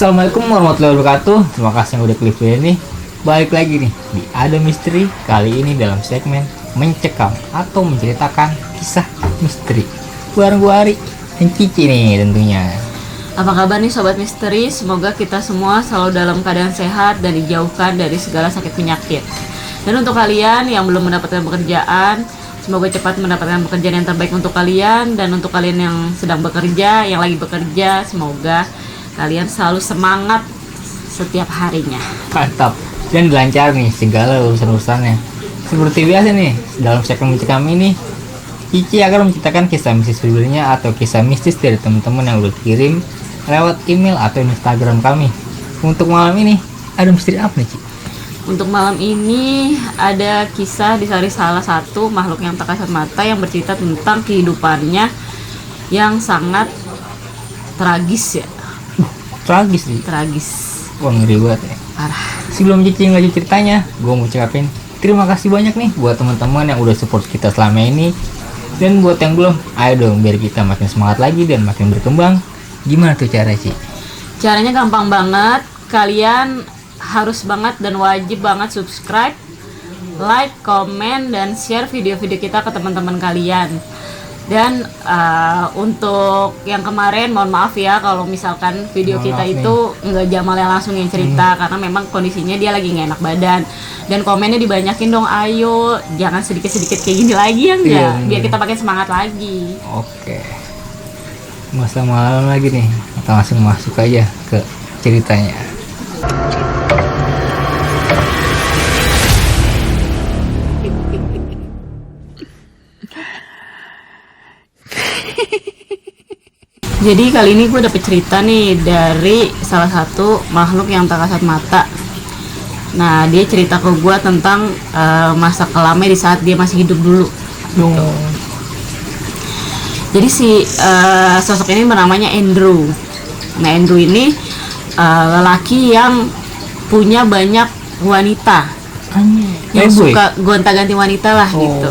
Assalamualaikum warahmatullahi wabarakatuh. Terima kasih yang udah klik video ini. Balik lagi nih di Ada Misteri. Kali ini dalam segmen mencekam atau menceritakan kisah misteri bareng gua Ari dan Cici nih tentunya. Apa kabar nih Sobat Misteri? Semoga kita semua selalu dalam keadaan sehat dan dijauhkan dari segala sakit penyakit. Dan untuk kalian yang belum mendapatkan pekerjaan, semoga cepat mendapatkan pekerjaan yang terbaik untuk kalian. Dan untuk kalian yang sedang bekerja, yang lagi bekerja, semoga kalian selalu semangat setiap harinya. Mantap. Dan dilancar nih segala urusan-urusannya. Seperti biasa nih, dalam segmen mencekam ini Cici akan menceritakan kisah mistis pribadinya atau kisah mistis dari teman-teman yang udah kirim lewat email atau Instagram kami. Untuk malam ini ada misteri apa nih, Ci? Untuk malam ini ada kisah dari salah satu makhluk yang tak kasat mata yang bercerita tentang kehidupannya yang sangat tragis ya. Tragis sih. Tragis. Wah, ngeri banget ya. Parah. Sebelum Cici lanjut ceritanya, gue mau ucapin terima kasih banyak nih buat teman-teman yang udah support kita selama ini. Dan buat yang belum, ayo dong biar kita makin semangat lagi dan makin berkembang. Gimana tuh cara, Ci? Caranya gampang banget. Kalian harus banget dan wajib banget subscribe, like, komen, dan share video-video kita ke teman-teman kalian. Dan untuk yang kemarin mohon maaf ya kalau misalkan video kita itu nggak Jamal yang langsung yang cerita karena memang kondisinya dia lagi nggak enak badan. Dan komennya dibanyakin dong, ayo jangan sedikit-sedikit kayak gini lagi ya enggak, biar kita makin semangat lagi. Oke, masa malam lagi nih, kita langsung masuk aja ke ceritanya. Jadi kali ini gue dapet cerita nih dari salah satu makhluk yang tak kasat mata. Nah, dia cerita ke gue tentang masa kelamnya di saat dia masih hidup dulu. Gitu. Jadi si sosok ini namanya Andrew. Nah, Andrew ini lelaki yang punya banyak wanita, yang suka gonta-ganti wanita lah gitu.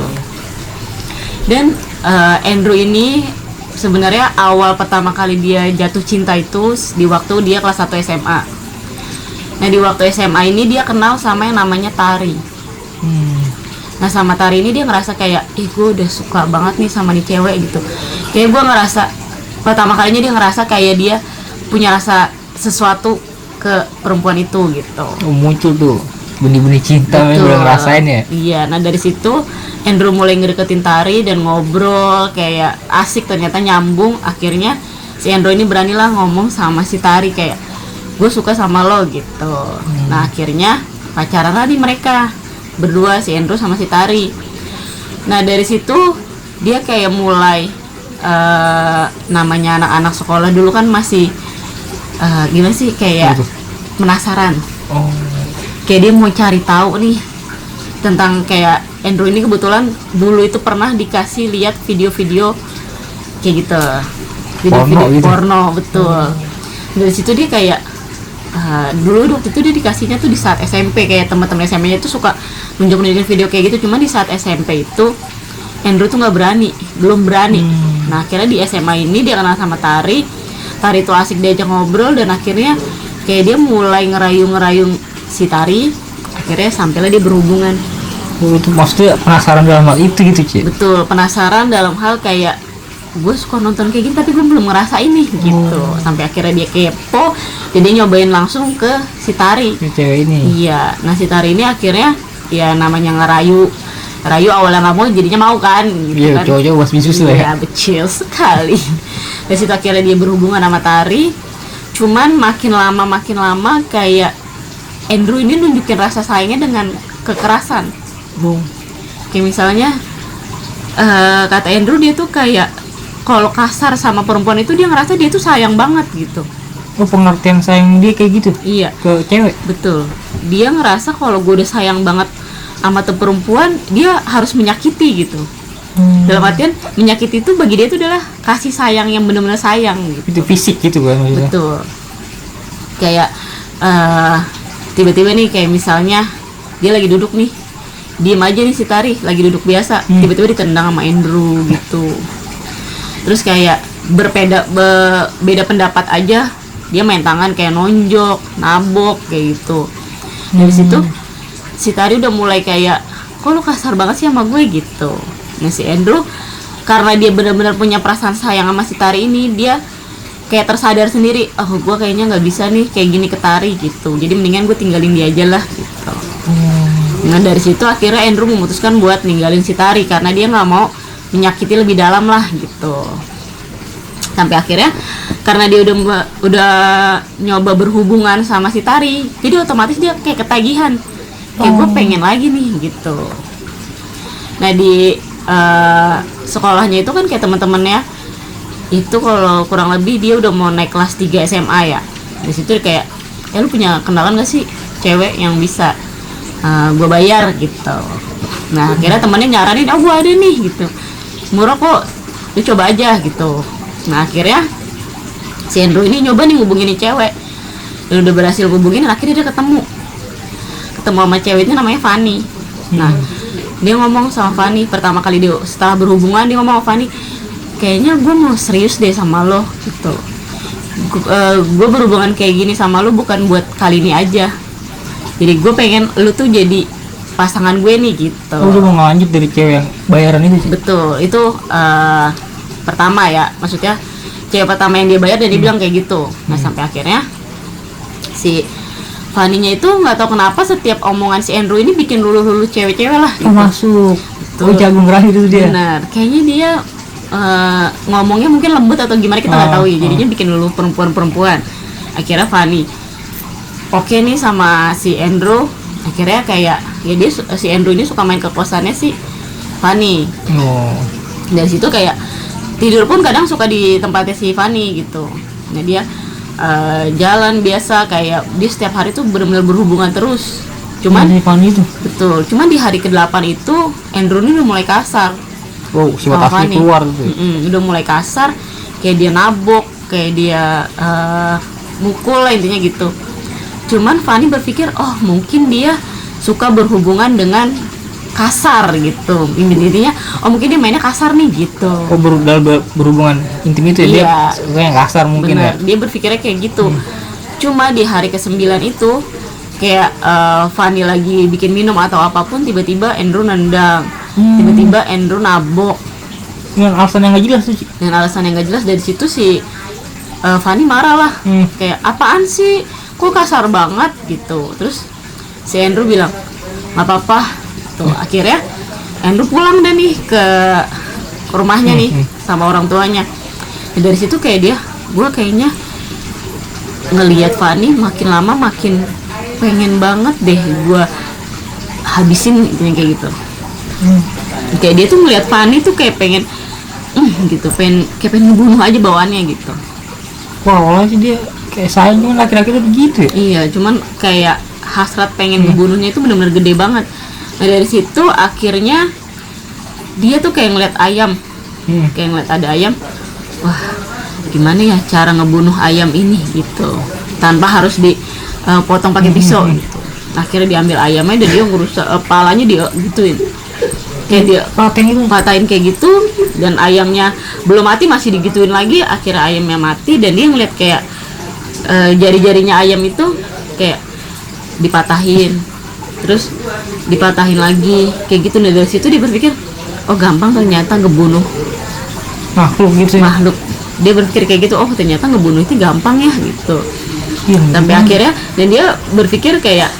Dan Andrew ini sebenarnya awal pertama kali dia jatuh cinta itu di waktu dia kelas 1 SMA. Nah, di waktu SMA ini dia kenal sama yang namanya Tari. Nah, sama Tari ini dia ngerasa kayak, gue udah suka banget nih sama nih cewek gitu. Kayak gue ngerasa, pertama kalinya dia ngerasa kayak dia punya rasa sesuatu ke perempuan itu gitu. Muncul tuh benih-benih cinta yang udah ngerasain ya. Iya, nah dari situ Andrew mulai ngedeketin Tari dan ngobrol kayak asik, ternyata nyambung. Akhirnya si Andrew ini beranilah ngomong sama si Tari kayak, gue suka sama lo gitu. Nah, akhirnya pacaran lah nih mereka berdua, si Andrew sama si Tari. Nah, dari situ dia kayak mulai namanya anak-anak sekolah dulu kan masih gimana sih, kayak penasaran. Kayak dia mau cari tahu nih tentang kayak Andrew ini. Kebetulan dulu itu pernah dikasih lihat video-video kayak gitu, video-video porno, betul. Dari situ dia kayak dulu waktu itu dia dikasihnya tuh di saat SMP, kayak teman-teman SMP-nya tuh suka nunjuk-nunjukin video kayak gitu. Cuma di saat SMP itu Andrew tuh belum berani. Nah, akhirnya di SMA ini dia kenal sama Tari. Tari itu asik diajak ngobrol dan akhirnya kayak dia mulai ngerayu-ngerayu si Tari. Akhirnya sampailah dia berhubungan. Itu maksudnya penasaran dalam hal itu gitu, Ci? Betul, penasaran dalam hal kayak, gue suka nonton kayak gini tapi gue belum ngerasa ini gitu. Sampai akhirnya dia kepo, jadi nyobain langsung ke si Tari, cewek ini. Iya, nah si Tari ini akhirnya ya namanya ngerayu awalnya nggak mau, jadinya mau kan gitu. Iya, kan. cowok-cowok was bisus lah ya. Iya, becil sekali. Dari situ akhirnya dia berhubungan sama Tari. Cuman makin lama kayak Andrew ini nunjukin rasa sayangnya dengan kekerasan. Kayak misalnya kata Andrew, dia tuh kayak kalau kasar sama perempuan itu dia ngerasa dia tuh sayang banget gitu. Pengertian sayang dia kayak gitu? Iya, ke cewek? Betul. Dia ngerasa kalau gue udah sayang banget sama tuh perempuan, dia harus menyakiti gitu. Dalam artian menyakiti itu bagi dia itu adalah kasih sayang yang benar-benar sayang gitu. Itu fisik gitu kan maksudnya? Betul. Kayak tiba-tiba nih, kayak misalnya dia lagi duduk nih, diem aja nih si Tari lagi duduk biasa, tiba-tiba ditendang sama Andrew gitu. Terus kayak beda pendapat aja dia main tangan kayak nonjok, nabok kayak gitu. Dari situ si Tari udah mulai kayak, kok lu kasar banget sih sama gue gitu. Nah si Andrew karena dia benar-benar punya perasaan sayang sama si Tari ini, dia kayak tersadar sendiri, oh gue kayaknya nggak bisa nih kayak gini ke Tari gitu, jadi mendingan gue tinggalin dia aja lah gitu. Nah dari situ akhirnya Andrew memutuskan buat ninggalin si Tari karena dia nggak mau menyakiti lebih dalam lah gitu. Sampai akhirnya karena dia udah nyoba berhubungan sama si Tari, jadi otomatis dia kayak ketagihan, kayak gue pengen lagi nih gitu. Nah di sekolahnya itu kan kayak teman-temannya itu kalau kurang lebih dia udah mau naik kelas 3 SMA ya. Di situ kayak, ya lu punya kenalan gak sih cewek yang bisa gue bayar gitu. Nah akhirnya temennya nyaranin, oh gue ada nih gitu, murah kok, lu coba aja gitu. Nah akhirnya si Andrew ini nyoba nih ngubungin cewek, dan udah berhasil hubungin, akhirnya dia ketemu sama cewek itu namanya Fanny. Nah dia ngomong sama Fanny pertama kali dia setelah berhubungan, dia ngomong sama Fanny, kayaknya gue mau serius deh sama lo gitu. Gue berhubungan kayak gini sama lo bukan buat kali ini aja, jadi gue pengen lo tuh jadi pasangan gue nih gitu. Oh, udah mau ngelanjut dari cewek yang bayaran itu sih? Betul, itu pertama ya, maksudnya cewek pertama yang dia bayar dan dia bilang kayak gitu. Nah sampai akhirnya si Fanny-nya itu nggak tahu kenapa setiap omongan si Andrew ini bikin lulu-lulu cewek-cewek lah gitu. Masuk. Oh jagung ngerahi itu dia. Benar, kayaknya dia ngomongnya mungkin lembut atau gimana kita nggak tahu ya, jadinya bikin lulu perempuan. Akhirnya Fanny oke nih sama si Andrew. Akhirnya kayak ya dia si Andrew ini suka main ke kosannya si Fanny. Dari situ kayak tidur pun kadang suka di tempatnya si Fanny gitu. Nah dia jalan biasa, kayak dia setiap hari tuh benar-benar berhubungan terus. Cuman Fanny itu betul, cuman di hari ke-8 itu Andrew ini udah mulai kasar. Wow, sifat asli keluar tuh. Udah mulai kasar, kayak dia nabok, kayak dia mukul lah intinya gitu. Cuman Fanny berpikir, oh mungkin dia suka berhubungan dengan kasar gitu. Intinya, oh mungkin dia mainnya kasar nih gitu. Oh berhubungan intim itu ya, dia suka yang kasar mungkin. Bener, ya. dia berpikirnya kayak gitu. Cuma di hari ke-9 itu kayak Fanny lagi bikin minum atau apapun, tiba-tiba Andrew nendang, tiba-tiba Andrew nabok dengan alasan yang nggak jelas tuh. Dengan alasan yang nggak jelas. Dari situ si Fanny marah lah, kayak apaan sih, kok kasar banget gitu. Terus si Andrew bilang nggak apa-apa tuh. Akhirnya Andrew pulang deh nih ke rumahnya nih sama orang tuanya. Dan dari situ kayak dia, gue kayaknya ngelihat Fanny makin lama makin pengen banget deh gue habisin kayak gitu. Kayak dia tuh ngelihat Fanny tuh kayak pengen gitu, kayak pengen ngebunuh aja bawaannya gitu. Wah, awalnya sih dia kayak sayang, cuman laki-laki tuh begitu ya. Iya, cuman kayak hasrat pengen ngebunuhnya itu benar-benar gede banget. Nah dari situ akhirnya dia tuh kayak ngeliat ayam, kayak ngeliat ada ayam, wah gimana ya cara ngebunuh ayam ini gitu, tanpa harus dipotong pakai pisau gitu. Akhirnya diambil ayamnya dan dia ngurus kepalanya, dia gituin, kayak dia patahin kayak gitu, dan ayamnya belum mati masih digituin lagi. Akhirnya ayamnya mati dan dia ngeliat kayak jari-jarinya ayam itu kayak dipatahin, terus dipatahin lagi kayak gitu. Nah dari situ dia berpikir, oh gampang ternyata ngebunuh makhluk gitu ya. Makhluk, dia berpikir kayak gitu, oh ternyata ngebunuh itu gampang ya gitu. Sampai akhirnya, dan dia berpikir kayak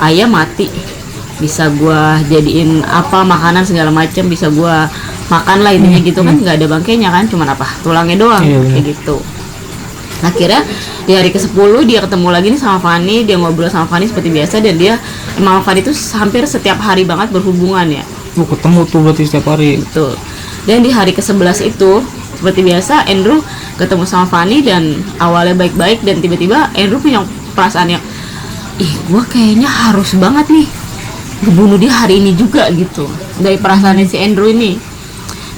ayam mati bisa gua jadiin apa makanan segala macam, bisa gua makan lah intinya gitu kan, nggak ada bangkainya kan, cuman apa tulangnya doang kayak gitu. Akhirnya di hari ke-10 dia ketemu lagi nih sama Fanny, dia ngobrol sama Fanny seperti biasa, dan dia emang Fanny itu hampir setiap hari banget berhubungan ya. Ketemu tuh berarti setiap hari. Betul. Dan di hari ke-11 itu seperti biasa Andrew ketemu sama Fanny, dan awalnya baik-baik, dan tiba-tiba Andrew punya perasaan yang, ih gue kayaknya harus banget nih ngebunuh dia hari ini juga gitu, dari perasaannya si Andrew ini.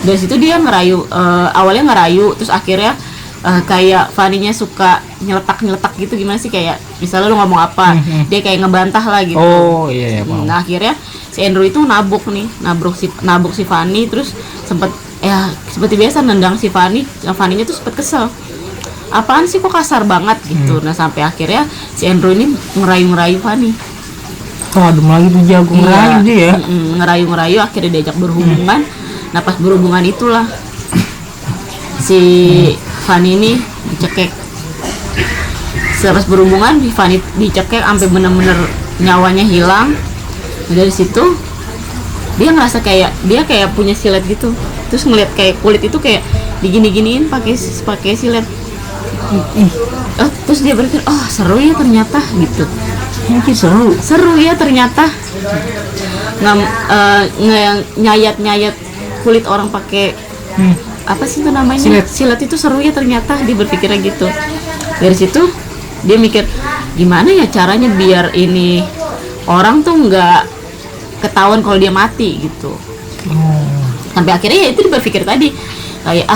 Dari situ dia ngerayu, awalnya ngerayu, terus akhirnya kayak Fanny-nya suka nyeletak gitu, gimana sih, kayak misalnya lu ngomong apa, dia kayak ngebantah lah gitu. Oh iya. Nah akhirnya si Andrew itu nabok si Fanny, terus sempet seperti biasa nendang si Fanny. Fanny-nya tuh sempet kesel, apaan sih kok kasar banget gitu. Nah sampai akhirnya si Andrew ini ngerayu Fanny. Oh adem lagi tuh jago ngerayu dia ya. Ngerayu akhirnya diajak berhubungan. Nah pas berhubungan itulah si Fanny ini dicekek. Setelah berhubungan Fanny dicekek sampai bener-bener nyawanya hilang. Dari situ dia ngerasa kayak dia kayak punya silet gitu. Terus ngeliat kayak kulit itu kayak digini-giniin pakai silet. Terus dia berpikir, oh seru ya ternyata gitu. Mungkin Seru ya ternyata. Nyayat kulit orang pakai apa sih itu namanya? Silet itu seru ya ternyata, dia berpikirnya gitu. Dari situ dia mikir gimana ya caranya biar ini orang tuh nggak ketahuan kalau dia mati gitu. Sampai akhirnya ya itu dia berpikir tadi kayak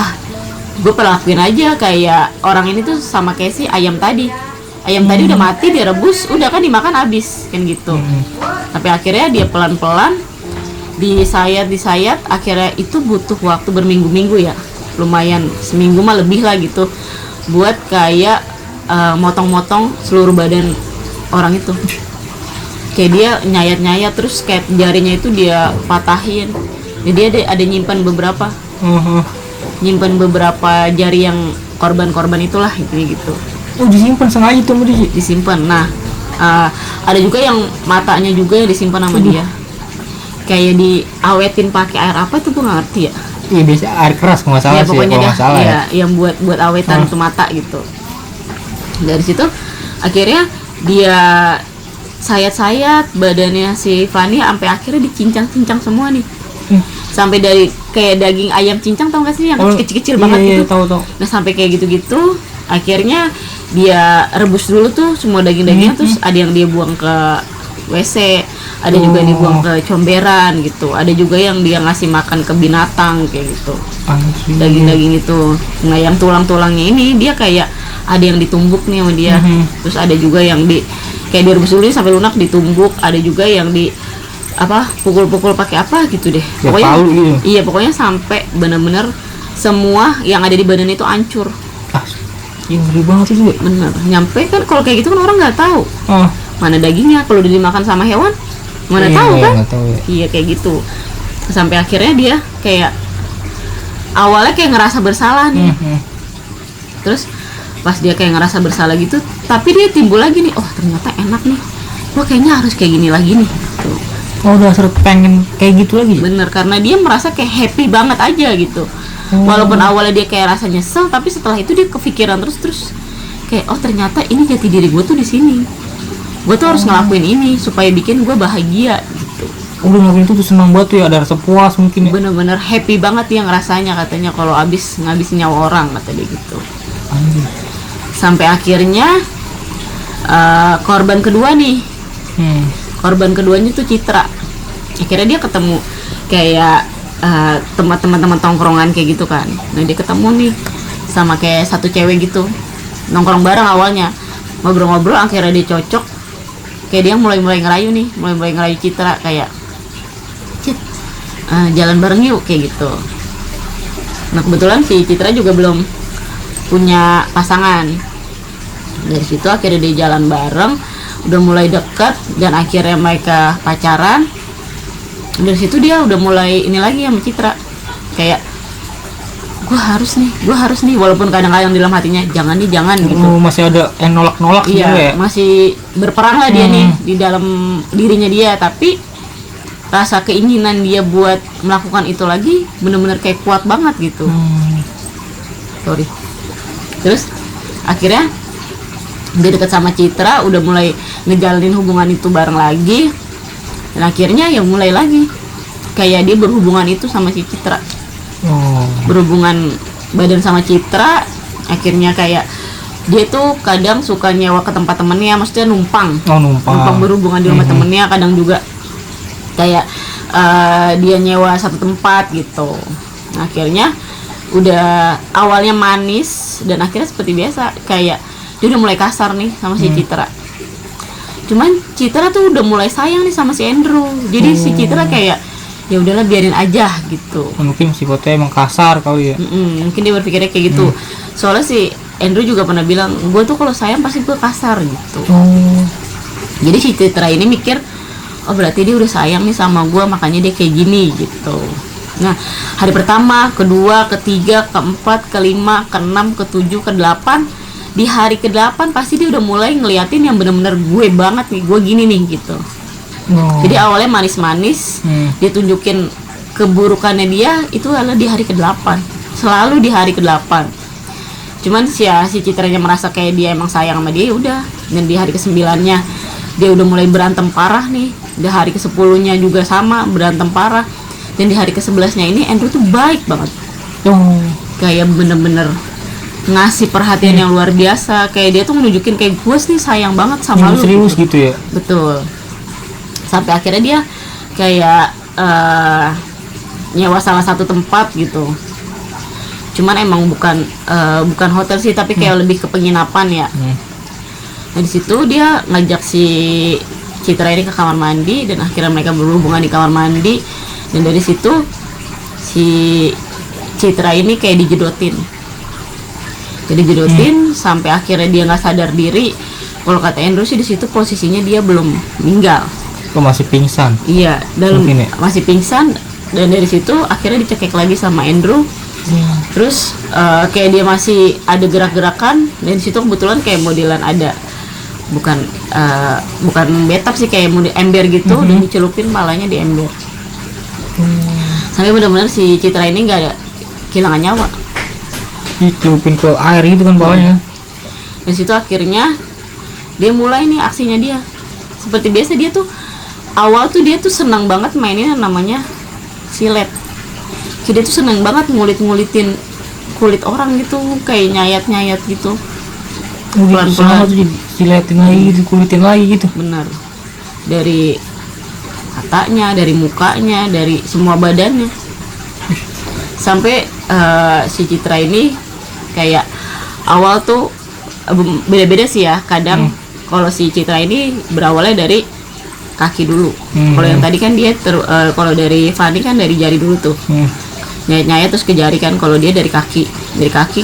gue pelakuin aja kayak orang ini tuh sama kayak si ayam tadi udah mati direbus udah kan dimakan habis kan gitu. Sampai akhirnya dia pelan-pelan disayat akhirnya itu butuh waktu berminggu-minggu ya, lumayan seminggu mah lebih lah gitu buat kayak motong-motong seluruh badan orang itu. Kayak dia nyayat terus kayak jarinya itu dia patahin. Jadi ada nyimpan beberapa jari yang korban itulah gitu. Oh disimpan sengaja tuh sama dia? Disimpan. Nah ada juga yang matanya juga yang disimpan sama dia. Kayak diawetin pakai air apa itu gue nggak ngerti ya. Iya biasa air keras kalau nggak salah sih. Pokoknya kalau nggak salah ya. Yang buat awetan untuk mata gitu. Dari situ akhirnya dia sayat badannya si Fanny sampai akhirnya dicincang-cincang semua nih. Sampai dari kayak daging ayam cincang tau gak sih yang kecil-kecil banget gitu. Tahu. Nah sampai kayak gitu-gitu akhirnya dia rebus dulu tuh semua daging-dagingnya. Terus ada yang dia buang ke WC, ada juga yang dibuang ke comberan gitu, ada juga yang dia ngasih makan ke binatang kayak gitu. Daging-daging itu. Nah yang tulang-tulangnya ini dia kayak ada yang ditumbuk nih sama dia. Terus ada juga yang kayak direbus dulu sampai lunak ditumbuk, ada juga yang pukul-pukul pakai apa gitu deh. Pokoknya gitu. Iya pokoknya sampai benar-benar semua yang ada di badan itu hancur. Iya ngeri banget itu. Bener. Nyampe kan kalau kayak gitu kan orang nggak tahu mana dagingnya, kalau dimakan sama hewan mana tahu kan? Iya kayak gitu. Sampai akhirnya dia kayak awalnya kayak ngerasa bersalah nih. Terus pas dia kayak ngerasa bersalah gitu, tapi dia timbul lagi nih, oh ternyata enak nih, gua kayaknya harus kayak gini lagi nih gitu. Udah pengen kayak gitu lagi. Bener, karena dia merasa kayak happy banget aja gitu. Walaupun awalnya dia kayak rasa nyesel, tapi setelah itu dia kepikiran terus kayak oh ternyata ini jati diri gue tuh di sini. Gue tuh harus ngelakuin ini supaya bikin gue bahagia gitu. Udah ngelakuin itu tuh senang banget tuh ya, ada rasa puas mungkin ya. Bener-bener happy banget dia ngerasanya katanya kalau ngabisin nyawa orang kata dia gitu. Sampai akhirnya korban kedua nih. Korban keduanya tuh Citra. Akhirnya dia ketemu kayak teman-teman tongkrongan kayak gitu kan. Nah dia ketemu nih sama kayak satu cewek gitu, nongkrong bareng awalnya, ngobrol-ngobrol akhirnya dia cocok. Kayak dia mulai ngerayu Citra kayak jalan bareng yuk kayak gitu. Nah kebetulan si Citra juga belum punya pasangan. Dari situ akhirnya dia jalan bareng, udah mulai dekat dan akhirnya mereka pacaran. Dari situ dia udah mulai ini lagi sama Citra kayak gue harus nih walaupun kadang-kadang dalam hatinya jangan gitu. Masih ada nolak iya, gitu ya. Masih berperang lah dia nih di dalam dirinya dia, tapi rasa keinginan dia buat melakukan itu lagi bener-bener kayak kuat banget gitu. Terus akhirnya dia deket sama Citra, udah mulai ngejalanin hubungan itu bareng lagi. Dan akhirnya ya mulai lagi kayak dia berhubungan itu sama si Citra. Berhubungan badan sama Citra. Akhirnya kayak dia tuh kadang suka nyewa ke tempat temennya, maksudnya numpang berhubungan di rumah temennya. Kadang juga kayak dia nyewa satu tempat gitu. Akhirnya udah awalnya manis dan akhirnya seperti biasa kayak dia udah mulai kasar nih sama si Citra. Cuman Citra tuh udah mulai sayang nih sama si Andrew. Jadi si Citra kayak ya udahlah biarin aja gitu. Mungkin sifatnya emang kasar kali ya. Mungkin dia berpikirnya kayak gitu. Soalnya si Andrew juga pernah bilang, gue tuh kalau sayang pasti gue kasar gitu. Oh. Jadi si Citra ini mikir, oh berarti dia udah sayang nih sama gue, makanya dia kayak gini gitu. Nah, hari pertama, kedua, ketiga, keempat, kelima, keenam, ketujuh, kedelapan, di hari ke-8 pasti dia udah mulai ngeliatin yang bener-bener gue banget nih, gue gini nih gitu. Oh. Jadi awalnya manis-manis, dia tunjukin keburukannya dia itu adalah di hari ke-8, selalu di hari ke-8. Cuman si Citranya merasa kayak dia emang sayang sama dia, udah. Dan di hari ke-9-nya dia udah mulai berantem parah nih. Di hari ke-10-nya juga sama, berantem parah. Dan di hari ke-11-nya ini Andrew tuh baik banget. Oh. Kayak bener-bener ngasih perhatian yang luar biasa. Kayak dia tuh nunjukin kayak gue nih sayang banget sama lu. Serius gitu ya. Betul. Sampai akhirnya dia kayak nyewa salah satu tempat gitu. Cuman emang bukan hotel sih, tapi kayak lebih ke penginapan ya. Nah di situ dia ngajak si Citra ini ke kamar mandi, dan akhirnya mereka berhubungan di kamar mandi. Dan dari situ si Citra ini kayak dijedotin. Jadi dijedotin sampai akhirnya dia nggak sadar diri. Kalau kata Andrew sih di situ posisinya dia belum meninggal. Kok masih pingsan? Iya, dalam Mungkin ya? masih pingsan. Dan dari situ akhirnya dicekik lagi sama Andrew. Terus kayak dia masih ada gerak-gerakan, dan di situ kebetulan kayak modelan ada bukan bathtub sih, kayak model ember gitu, dan dicelupin palanya di ember. Sampai benar-benar si Citra ini nggak ada kehilangan nyawa. Dicelupin ke air gitu kan bawahnya. Di situ akhirnya dia mulai nih aksinya dia. Seperti biasa dia tuh awal tuh dia tuh senang banget mainin yang namanya silet. Dia tuh seneng banget ngulit-ngulitin kulit orang gitu, kayak nyayat-nyayat gitu. Pelan-pelan tuh diliatin lagi, dikulitin lagi gitu. Benar. Dari matanya, dari mukanya, dari semua badannya. Sampai si Citra ini kayak awal tuh beda-beda sih ya. Kadang kalau si Citra ini berawalnya dari kaki dulu. Kalau yang tadi kan dia kalau dari Fanny kan dari jari dulu tuh. Nyayat-nyayat terus ke jari kan. Kalau dia dari kaki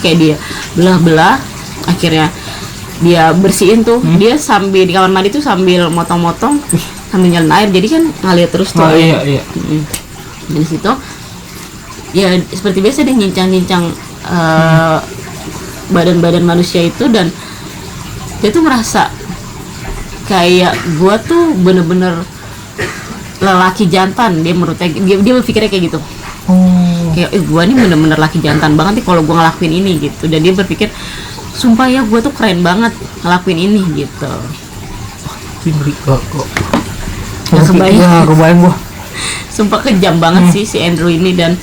kayak dia belah-belah, akhirnya dia bersihin tuh. Dia sambil di kamar mandi tuh sambil motong-motong, sambil nyalain air, jadi kan ngalir terus tuh. Iya. Dari situ ya seperti biasa dia nyincang-nyincang badan-badan manusia itu, dan dia tuh merasa kayak gua tuh bener-bener lelaki jantan. Dia menurutnya dia berpikirnya kayak gitu. Kayak gua nih bener-bener laki jantan banget nih kalau gua ngelakuin ini gitu. Dan dia berpikir, sumpah ya gua tuh keren banget ngelakuin ini gitu. Ngeri kok. Nggak kebayang gua. Sumpah kejam banget sih si Andrew ini. Dan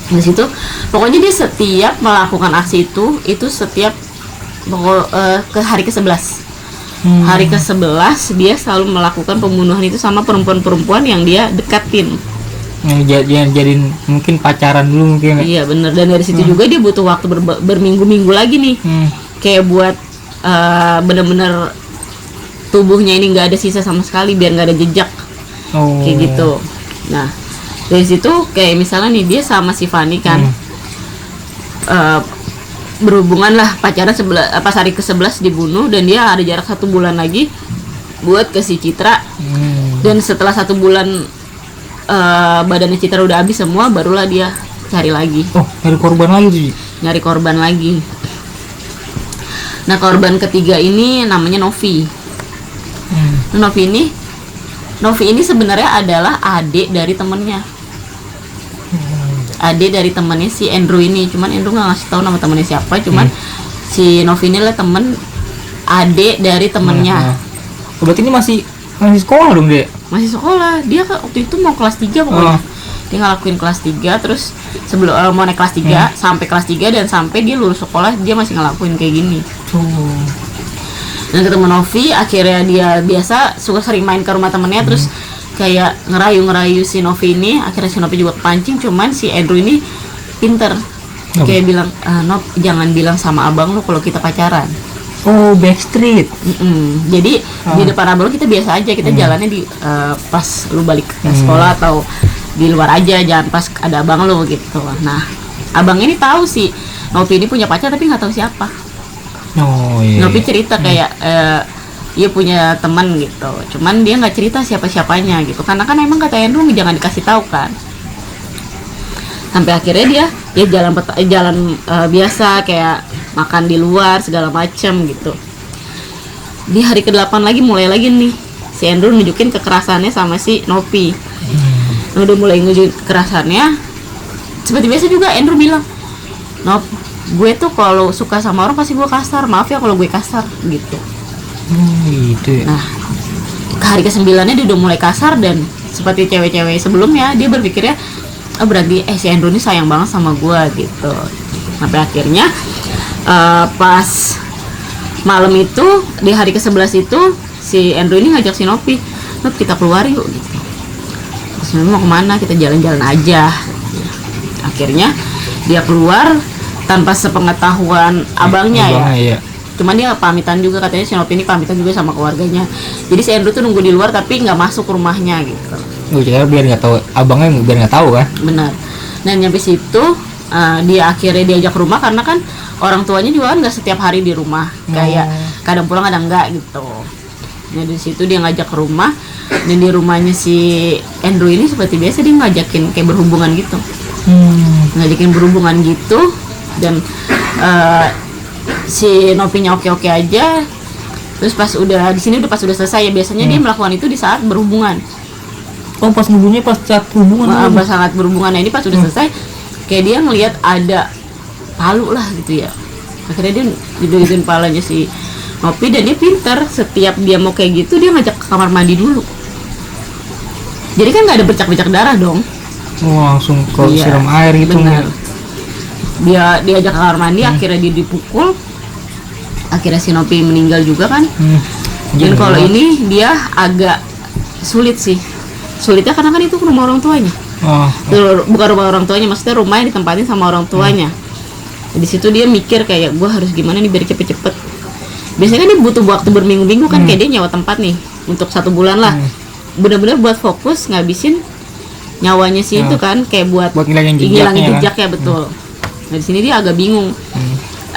di situ pokoknya dia setiap melakukan aksi itu setiap ke hari ke-11. Hari ke-11 dia selalu melakukan pembunuhan itu sama perempuan-perempuan yang dia dekatin. Jadiin mungkin pacaran dulu mungkin. Iya bener. Dan dari situ juga dia butuh waktu berminggu-minggu lagi nih. Kayak buat bener-bener tubuhnya ini nggak ada sisa sama sekali, biar nggak ada jejak. Kayak gitu. Nah dari situ kayak misalnya nih dia sama si Fanny kan berhubungan lah, pacaran pas hari ke-11 dibunuh, dan dia ada jarak 1 bulan lagi buat ke si Citra. Dan setelah 1 bulan badannya Citra udah habis semua, barulah dia cari lagi. Nyari korban lagi tuh. Nyari korban lagi. Nah korban ketiga ini namanya Novi. Novi ini sebenarnya adalah adik dari temennya. Adik dari temennya si Andrew ini. Cuman Andrew nggak ngasih tahu nama temennya siapa. Cuman si Novi ini lah temen adik dari temennya. Berarti ini masih sekolah dong dia? Masih sekolah. Dia waktu itu mau kelas 3 pokoknya. Dia ngelakuin kelas 3, terus sebelum mau naik kelas 3 sampai kelas 3, dan sampai dia lulus sekolah dia masih ngelakuin kayak gini. Dan ketemu Novi, akhirnya dia biasa suka sering main ke rumah temennya, terus kayak ngerayu si Novi ini. Akhirnya si Novi juga kepancing. Cuman si Andrew ini pinter, kayak bilang, Nov jangan bilang sama abang lo kalau kita pacaran. Backstreet. Jadi di depan abang lo kita biasa aja, kita jalannya di pas lu balik ke sekolah atau di luar aja, jangan pas ada abang lo gitu. Nah abang ini tahu sih Nopi ini punya pacar tapi nggak tahu siapa. Oh iya. Nopi cerita kayak dia punya teman gitu, cuman dia nggak cerita siapa-siapanya gitu, karena kan emang kata Andrew jangan dikasih tahu kan. Sampai akhirnya dia jalan biasa kayak makan di luar segala macem gitu. Di hari ke-8 lagi mulai lagi nih si Andrew nunjukin kekerasannya sama si Nopi. Udah mulai nunjukin kekerasannya. Seperti biasa juga Andrew bilang, "Nop, gue tuh kalau suka sama orang pasti gue kasar. Maaf ya kalau gue kasar," gitu. Gitu ya. Nah, ke hari ke-9-nya dia udah mulai kasar dan seperti cewek-cewek sebelumnya dia berpikirnya, oh berarti si Andrew ini sayang banget sama gue gitu. Sampai akhirnya pas malam itu di hari ke-11 itu si Andrew ini ngajak si Nopi, "Nop, kita keluar yuk," gitu. Terus mau kemana? Kita jalan-jalan aja. Akhirnya dia keluar tanpa sepengetahuan abangnya ya. Iya. Cuman dia pamitan juga, katanya si Nopi ini pamitan juga sama keluarganya. Jadi si Andrew tuh nunggu di luar tapi nggak masuk ke rumahnya gitu. Gue kira biar nggak tahu, abangnya biar nggak tahu kan. Benar. Nah nyampe situ dia akhirnya diajak ke rumah karena kan orang tuanya juga kan nggak setiap hari di rumah, kayak kadang pulang kadang enggak gitu. Nah di situ dia ngajak ke rumah, dan di rumahnya si Andrew ini seperti biasa dia ngajakin kayak berhubungan gitu. Ngajakin berhubungan gitu, dan si Nopinya oke-oke aja. Terus pas udah di sini pas udah selesai ya biasanya dia melakukan itu di saat berhubungan. Oh pas ngubungnya pas saat hubungan. Pas sangat berhubungan. Nah ini pas udah selesai kayak dia ngelihat ada palu lah gitu ya. Akhirnya dia didudukin palanya si Nopi, dan dia pinter, setiap dia mau kayak gitu dia ngajak ke kamar mandi dulu. Jadi kan nggak ada bercak-bercak darah dong. Langsung ke siram air gitu. Benar. Dia diajak ke kamar mandi, akhirnya dia dipukul. Akhirnya si Nopi meninggal juga kan. Dan kalau ini dia agak sulit sih. Sulitnya karena kan itu rumah orang tuanya. Bukan rumah orang tuanya, maksudnya rumah yang ditempatin sama orang tuanya. Di situ dia mikir kayak gue harus gimana nih biar cepet-cepet. Biasanya kan dia butuh waktu berminggu-minggu kan, kayak dia nyewa tempat nih untuk 1 bulan lah. Benar-benar buat fokus ngabisin nyawanya sih itu kan, kayak buat ngilangin jejaknya betul. Nah di sini dia agak bingung.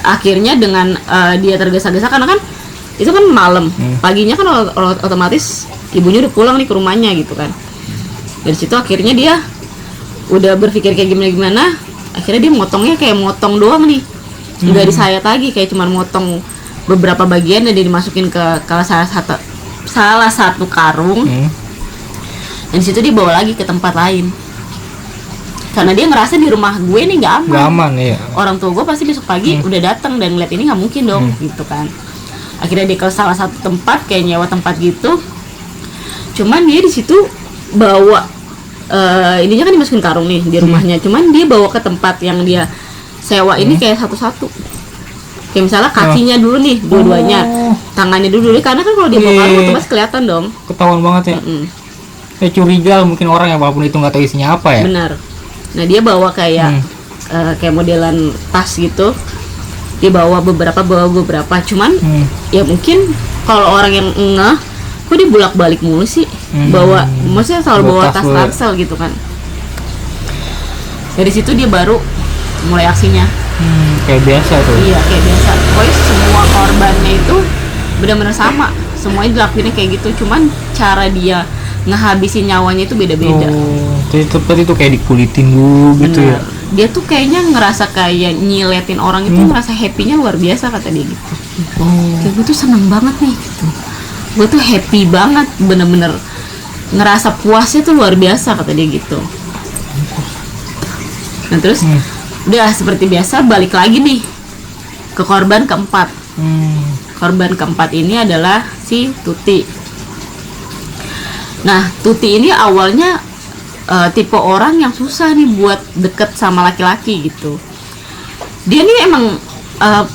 Akhirnya dengan dia tergesa-gesa karena kan itu kan malam, paginya kan otomatis ibunya udah pulang nih ke rumahnya gitu kan. Dari situ akhirnya dia udah berpikir kayak gimana, akhirnya dia motongnya kayak motong doang nih, nggak disayat lagi, kayak cuman motong beberapa bagian dan dia dimasukin ke salah satu karung. Dan di situ dia bawa lagi ke tempat lain karena dia ngerasa di rumah gue nih nggak aman. Iya. Orang tua gue pasti besok pagi udah datang dan ngeliat ini nggak mungkin dong gitu kan. Akhirnya dia ke salah satu tempat kayak nyewa tempat gitu. Cuman dia di situ bawa ininya kan dimasukin karung nih di rumahnya. Cuman dia bawa ke tempat yang dia sewa ini kayak satu-satu. Kayak misalnya kakinya dulu nih, dua-duanya, tangannya dulu, karena kan kalau dia bawa karung otomatis kelihatan dong. Ketahuan banget ya. Kayak curiga mungkin orang yang walaupun itu nggak tahu isinya apa ya. Benar. Nah dia bawa kayak kayak modelan tas gitu. Dia bawa beberapa, cuman ya mungkin kalau orang yang ngeh, kok dia bolak-balik mulu sih bawa, maksudnya selalu bawa tas ransel gitu kan. Dari situ dia baru mulai aksinya. Kayak biasa tuh. Iya kayak biasa. Pokoknya semua korbannya itu benar-benar sama, semuanya dilakuinnya kayak gitu. Cuman cara dia ngehabisin nyawanya itu beda-beda. Jadi tempat itu kayak dikulitin dulu gitu ya. Dia tuh kayaknya ngerasa kayak nyiletin orang itu, ngerasa happy-nya luar biasa kata dia gitu. Kayak gue tuh seneng banget nih gitu. Gue tuh happy banget, bener-bener ngerasa puasnya tuh luar biasa kata dia gitu. Nah terus udah seperti biasa balik lagi nih ke korban keempat. Korban keempat ini adalah si Tuti. Nah Tuti ini awalnya tipe orang yang susah nih buat deket sama laki-laki gitu. Dia nih emang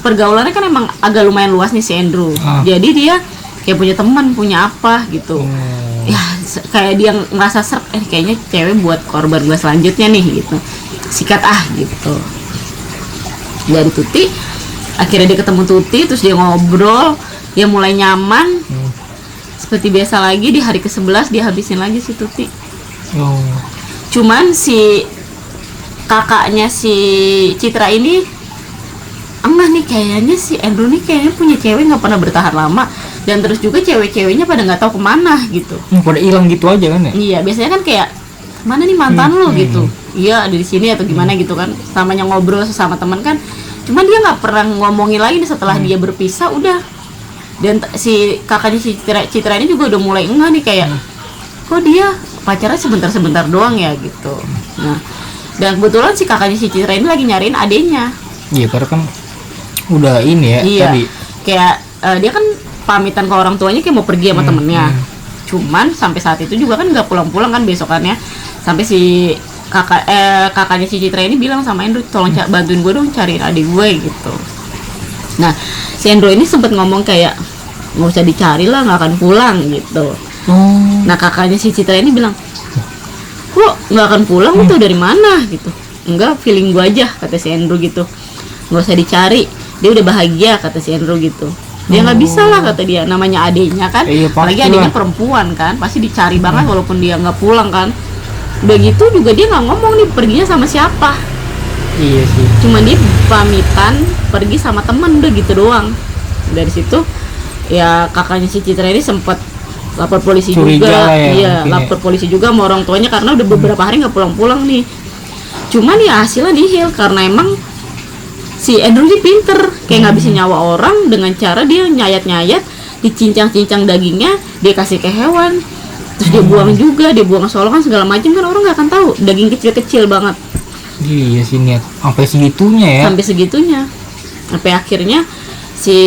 pergaulannya kan emang agak lumayan luas nih si Andrew. Jadi dia kayak punya teman, punya apa gitu. Ya kayak dia ngerasa kayaknya cewek buat korban gue selanjutnya nih gitu. Sikat gitu. Dan Tuti akhirnya dia ketemu Tuti, terus dia ngobrol, dia mulai nyaman. Seperti biasa lagi di hari ke-11 dia habisin lagi si Tuti. Cuman si kakaknya si Citra ini enggak nih, kayaknya si Andrew nih kayaknya punya cewek nggak pernah bertahan lama, dan terus juga cewek-ceweknya pada nggak tahu kemana gitu. Pada hilang gitu aja kan ya. Iya, biasanya kan kayak mana nih mantan lo gitu, iya ada di sini atau gimana gitu kan, samanya ngobrol sesama teman kan, cuman dia nggak pernah ngomongin lagi nih setelah dia berpisah udah. Dan si kakaknya si Citra ini juga udah mulai enggak nih, kayak kok dia pacarnya sebentar-sebentar doang ya gitu. Nah, dan kebetulan si kakaknya si Citra ini lagi nyariin adenya. Iya, karena kan udah ini ya Iya, tadi. kayak dia kan pamitan ke orang tuanya kayak mau pergi sama temennya. Cuman sampai saat itu juga kan nggak pulang-pulang kan besokannya. Sampai si kakaknya si Citra ini bilang sama Andrew, tolong bantuin gue dong cariin adik gue gitu. Nah, si Andrew ini sempet ngomong kayak nggak usah dicari lah, nggak akan pulang gitu. Nah, kakaknya si Citra ini bilang, kok nggak akan pulang, itu dari mana gitu. Enggak, feeling gue aja, kata si Andrew gitu. Nggak usah dicari, dia udah bahagia, kata si Andrew gitu. Dia nggak bisa lah, kata dia, namanya adiknya kan, apalagi adiknya perempuan kan, pasti dicari banget walaupun dia nggak pulang kan. Udah gitu juga dia nggak ngomong nih perginya sama siapa. Iya sih, Cuma dia pamitan pergi sama temen, udah gitu doang. Dari situ ya kakaknya si Citra ini sempat lapor polisi curiga juga, ya, iya lapor polisi juga sama orang tuanya karena udah beberapa hari nggak pulang-pulang nih. Cuman ya hasilnya nihil karena emang si Andrew ini pinter, kayak ngabisin nyawa orang dengan cara dia nyayat-nyayat, dicincang-cincang dagingnya, dia kasih ke hewan, terus dia buang juga, dia buang solokan segala macam kan, orang nggak akan tahu, daging kecil-kecil banget. iya sih, niat sampai segitunya ya. Sampai segitunya, sampai akhirnya si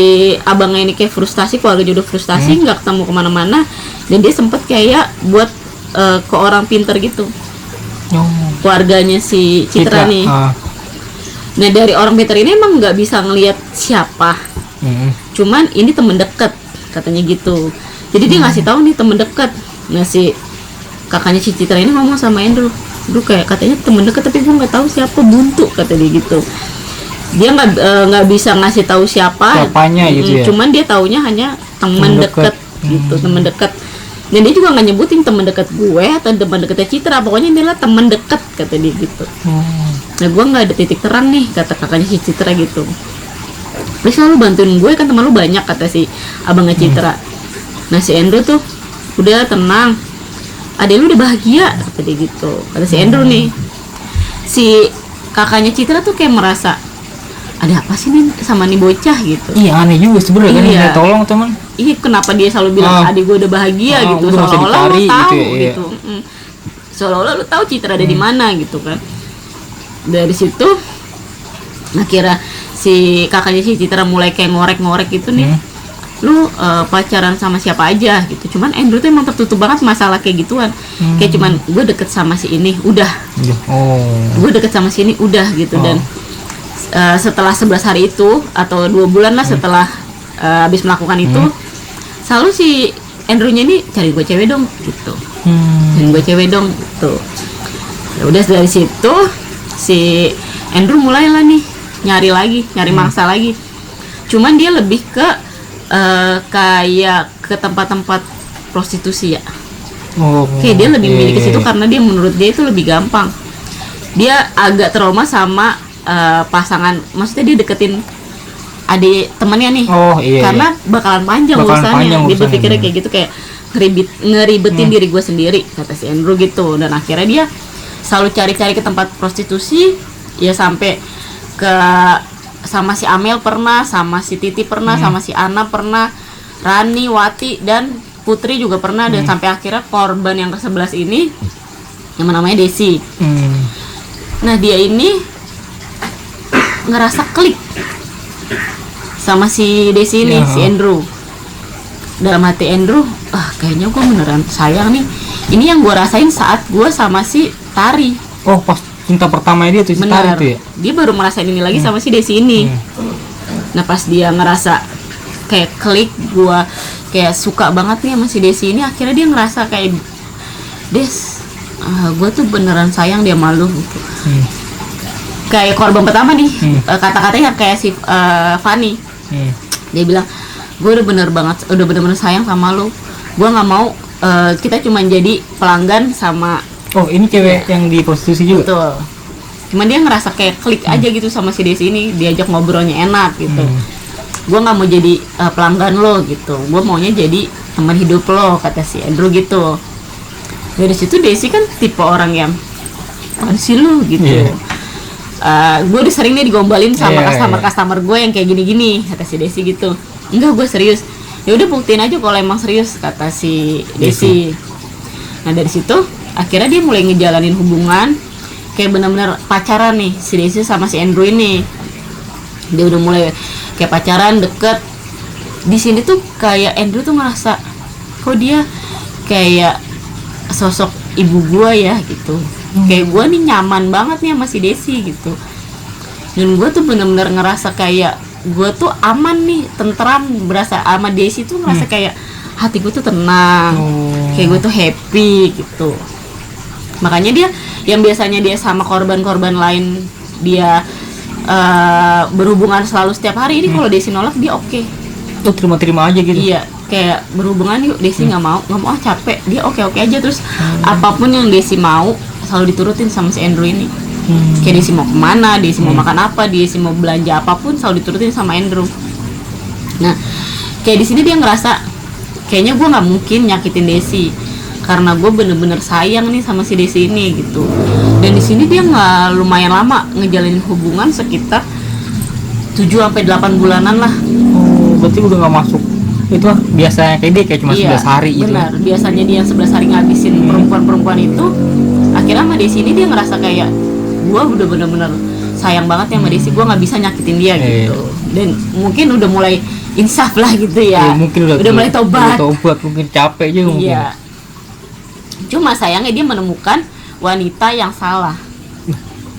abangnya ini kayak frustasi, keluarga udah frustasi, nggak ketemu kemana-mana, dan dia sempet kayak buat ke orang pinter gitu, keluarganya si Citra nih. Nah, dari orang pinter ini emang nggak bisa ngelihat siapa, cuman ini temen deket katanya gitu, jadi dia ngasih tahu nih temen deket. Nah, si kakaknya si Citra ini ngomong sama Andrew, kayak katanya temen deket tapi gue nggak tahu siapa, Buntu kata dia gitu. Dia nggak bisa ngasih tahu siapanya gitu ya. Cuman dia taunya hanya teman deket gitu, teman deket. Dan dia juga nggak nyebutin teman deket gue atau teman deketnya Citra, pokoknya dia lah teman deket kata dia gitu. Nah, gue nggak ada titik terang nih, kata kakaknya si Citra gitu. Please selalu bantuin gue, kan teman lu banyak, kata si abangnya Citra. Nah, si Andrew tuh udah tenang, adek lu udah bahagia kata dia gitu, kata si Andrew nih. Si kakaknya Citra tuh kayak merasa ada apa sih nih sama nih bocah gitu. Iya, aneh juga sebenarnya kan, Iya. tolong teman. Iya, kenapa dia selalu bilang adik gue udah bahagia gitu, udah nggak usah seolah-olah lu dicari tahu gitu ya, gitu. Seolah-olah lu tahu Citra ada di mana gitu kan. Dari situ akhirnya si kakaknya si Citra mulai kayak ngorek-ngorek gitu nih. Lu pacaran sama siapa aja gitu. Cuman Andrew tuh emang tertutup banget masalah kayak gituan. Kayak cuman gue deket sama si ini udah. Gue deket sama si ini udah gitu. Dan setelah 11 hari itu atau 2 bulan lah setelah habis melakukan itu, selalu si Andrew-nya ini cari gue cewek dong gitu. Cari gue cewek dong gitu. Ya udah, dari situ si Andrew mulailah nih nyari mangsa lagi. Cuman dia lebih ke kayak ke tempat-tempat prostitusi ya. Kayak dia lebih milih ke situ karena dia menurut dia itu lebih gampang. Dia agak trauma sama pasangan, maksudnya dia deketin adik temannya nih. Karena bakalan panjang urusannya. Dia berpikirnya kayak gitu, kayak ngeribetin diri gue sendiri, kata si Andrew gitu. Dan akhirnya dia selalu cari-cari ke tempat prostitusi ya, sampai ke sama si Amel pernah, sama si Titi pernah, sama si Ana pernah, Rani, Wati, dan Putri juga pernah. Dan sampai akhirnya korban yang ke-11 ini yang namanya Desi. Nah, dia ini ngerasa klik sama si Desi ini, si Andrew. Dalam hati Andrew, kayaknya gue beneran sayang nih. Ini yang gue rasain saat gue sama si Tari. Pas cinta pertama dia tuh si Tari tuh ya. Dia baru merasain ini lagi sama si Desi ini. Nah, pas dia ngerasa kayak klik, gue kayak suka banget nih sama si Desi ini, akhirnya dia ngerasa kayak, Des, gue tuh beneran sayang dia malu gitu. Kayak korban pertama nih, kata-katanya kayak si Fanny. Dia bilang, gue udah bener-bener sayang sama lo. Gue nggak mau kita cuma jadi pelanggan sama. Ini cewek yang di prostitusi juga. Betul. Cuman dia ngerasa kayak klik aja gitu sama si Desi ini, diajak ngobrolnya enak gitu. Gue nggak mau jadi pelanggan lo gitu, gue maunya jadi teman hidup lo, kata si Andrew gitu. Dari situ Desi kan tipe orang yang apaan sih lu gitu. Gue udah sering nih digombalin sama customer gue yang kayak gini-gini, kata si Desi gitu. Enggak, gue serius. Ya udah buktiin aja kalau emang serius, kata si Desi. Nah dari situ akhirnya dia mulai ngejalanin hubungan kayak benar-benar pacaran nih si Desi sama si Andrew ini. Dia udah mulai kayak pacaran, deket. Di sini tuh kayak Andrew tuh ngerasa kok dia kayak sosok ibu gua ya gitu. Kayak gua nih nyaman banget nih sama si Desi gitu. Dan gua tuh bener-bener ngerasa kayak gua tuh aman nih, tentram, berasa sama Desi tuh ngerasa kayak hati gua tuh tenang, kayak gua tuh happy gitu. Makanya dia yang biasanya dia sama korban-korban lain dia berhubungan selalu setiap hari, ini kalau Desi nolak dia oke. Tuh terima-terima aja gitu. Iya, kayak berhubungan yuk, Desi nggak mau capek, dia oke aja. Terus apapun yang Desi mau selalu diturutin sama si Andrew ini. Kayak Desi mau kemana, Desi mau makan apa, Desi mau belanja apapun selalu diturutin sama Andrew. Nah kayak di sini dia ngerasa kayaknya gue nggak mungkin nyakitin Desi karena gue bener-bener sayang nih sama si Desi ini gitu. Dan di sini dia nggak lumayan lama ngejalanin hubungan, sekitar 7-8 bulanan lah. Berarti udah nggak masuk itu biasanya kayak dia kayak cuma 11 hari gitu. Benar, biasanya dia yang 11 hari ngabisin perempuan-perempuan itu. Akhirnya sama Desi ini dia ngerasa kayak gue udah bener-bener sayang banget ya sama Desi, gue nggak bisa nyakitin dia gitu. Dan mungkin udah mulai insaf lah gitu ya. Mungkin udah mulai tobat. Mungkin capek juga mungkin. Iya. Cuma sayangnya dia menemukan wanita yang salah.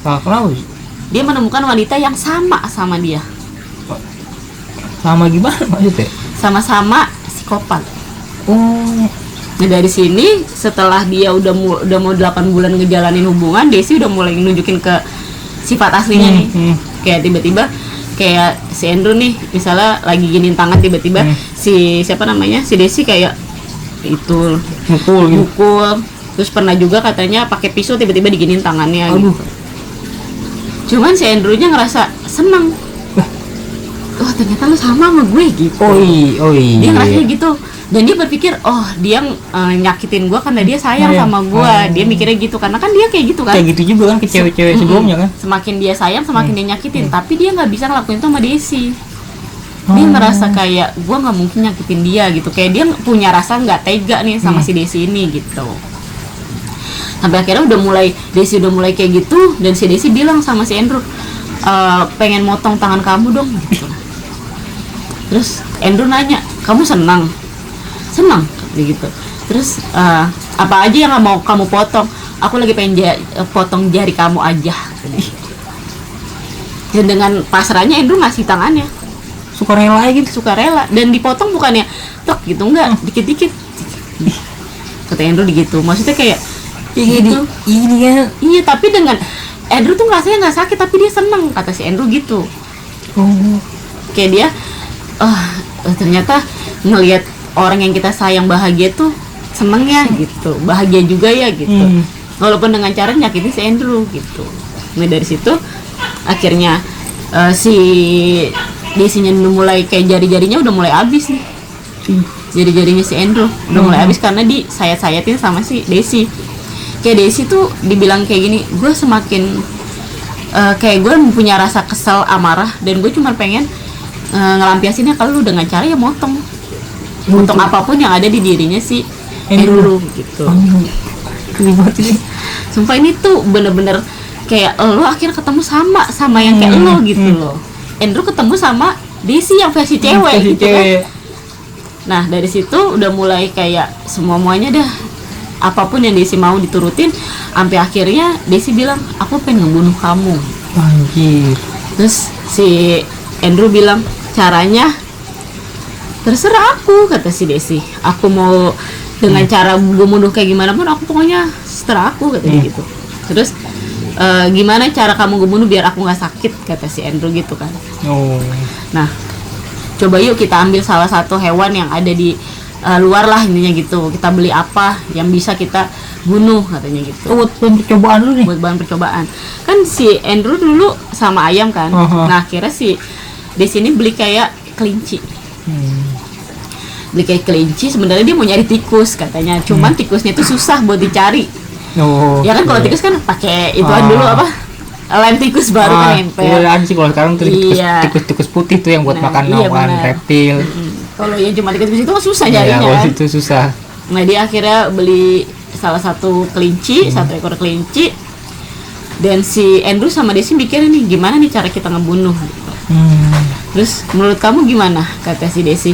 Salah kenapa? Dia menemukan wanita yang sama dia. Sama gimana maksudnya? Sama-sama psikopat. Nah dari sini setelah dia udah mau 8 bulan ngejalanin hubungan, Desi udah mulai nunjukin ke sifat aslinya nih. Kayak tiba-tiba kayak si Andrew nih misalnya lagi giniin tangan, tiba-tiba si siapa namanya, si Desi kayak itu mukul. Terus pernah juga katanya pakai pisau tiba-tiba diginiin tangannya gitu. Cuman si Andrew-nya ngerasa seneng. Oh ternyata lu sama gue gitu. Dia ngerasa gitu. Dan dia berpikir, oh dia nyakitin gue karena dia sayang sama gue. Dia mikirnya gitu, karena kan dia kayak gitu kan. Kayak gitu juga kan ke cewek-cewek sebelumnya kan. Semakin dia sayang, semakin dia nyakitin. Tapi dia nggak bisa ngelakuin itu sama Desi. Dia ngerasa kayak gue nggak mungkin nyakitin dia gitu. Kayak dia punya rasa nggak tega nih sama si Desi ini gitu. Sampai akhirnya Desi udah mulai kayak gitu. Dan si Desi bilang sama si Andrew, pengen motong tangan kamu dong gitu. Terus Andrew nanya, kamu senang gitu. Terus apa aja yang mau kamu potong? Aku lagi pengen potong jari kamu aja. Dan dengan pasrahnya Andrew ngasih tangannya. Sukarela gitu. Sukarela. Dan dipotong bukannya tek gitu, enggak, dikit-dikit. Kata Andrew gitu. Maksudnya kayak gitu. Ini kan. Iya, tapi dengan Andrew tuh ngerasanya nggak sakit, tapi dia seneng, kata si Andrew gitu. Kayak dia ternyata ngelihat orang yang kita sayang bahagia tuh seneng ya gitu, bahagia juga ya gitu. Walaupun dengan cara nyakitin si Andrew gitu. Nah dari situ akhirnya si Desinya udah mulai kayak jari-jarinya udah mulai habis nih. Jari-jarinya si Andrew udah mulai habis karena disayat-sayatin sama si Desi. Kayak Desi tuh dibilang kayak gini, gue semakin kayak gue punya rasa kesel, amarah, dan gue cuma pengen ngelampiasinnya kalau lu dengan cara ya motong apapun yang ada di dirinya si Andrew gitu. Sumpah ini tuh bener-bener kayak lo akhirnya ketemu sama yang kayak lo gitu loh. Andrew ketemu sama Desi yang versi cewek gitu kan. Nah dari situ udah mulai kayak semuanya dah, apapun yang Desi mau diturutin, sampai akhirnya Desi bilang aku pengen ngebunuh kamu. Anjir. Terus si Andrew bilang caranya terserah aku, kata si Desi. Aku mau dengan cara gue bunuh kayak gimana pun, aku pokoknya seterah aku, kata dia gitu. Terus gimana cara kamu gue bunuh biar aku nggak sakit, kata si Andrew gitu kan. Nah coba yuk kita ambil salah satu hewan yang ada di luar lah intinya gitu. Kita beli apa yang bisa kita bunuh katanya gitu. Oh, buat percobaan dulu nih. Buat bahan percobaan. Kan si Andrew dulu sama ayam kan. Nah akhirnya si di sini beli kayak kelinci. Beli kayak kelinci, sebenarnya dia mau nyari tikus katanya. Cuman tikusnya itu susah buat dicari. Ya kan kalau tikus kan pakai ituan dulu apa? Lem tikus baru kan nempel. Iya ada sih kalau sekarang tuh tikus putih tuh yang buat makan hewan reptil. Kalau yang cuma tikus itu kan susah Iya, nyarinya. kalau itu susah. Nah dia akhirnya beli salah satu kelinci, satu ekor kelinci. Dan si Andrew sama Desi mikir nih gimana nih cara kita ngebunuh. Terus menurut kamu gimana, kata si Desi.